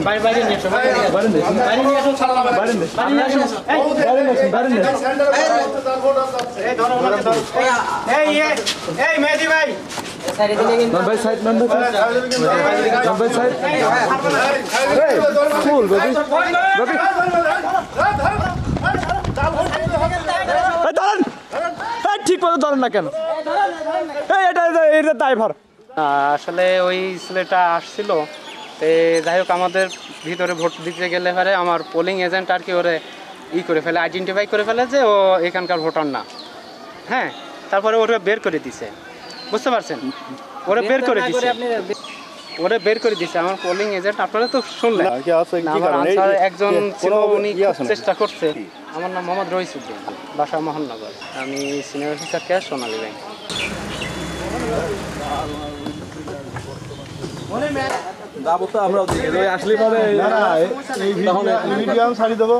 বাইরে নিয়ে আসো, বাইরে নিয়ে আসো, এই মেহেদি ভাই ভাই সাইড ম্যান ভাই সাইড ফুল বেবি বেবি দাঁড়ান ঠিক মতো ধরেন না কেন এটা ড্রাইভার আসলে ওই ছেলেটা আসছিল যাই হোক আমাদের ভিতরে ভোট দিতে গেলে পরে আমার পোলিং এজেন্ট আর কি ওরে করে ফেলে আইডেন্টিফাই করে ফেলে যে ও এখানকার ভোটার না। হ্যাঁ, তারপরে ওরা বের করে দিছে, বুঝতে পারছেন? ওরা বের করে দিছে আমার পোলিং এজেন্ট। আপনারা তো শুনলেন একজন ছিল, উনি চেষ্টা করছে। আমার নাম মোহাম্মদ রইসুদ্দিন, বাসা মোহননগর, আমি সিনিয়র অফিসার ক্যাশ সোনালী ব্যাংক। যাবো তো আমরা আসলে পরে মিডিয়াম ছাড়ি দেবো।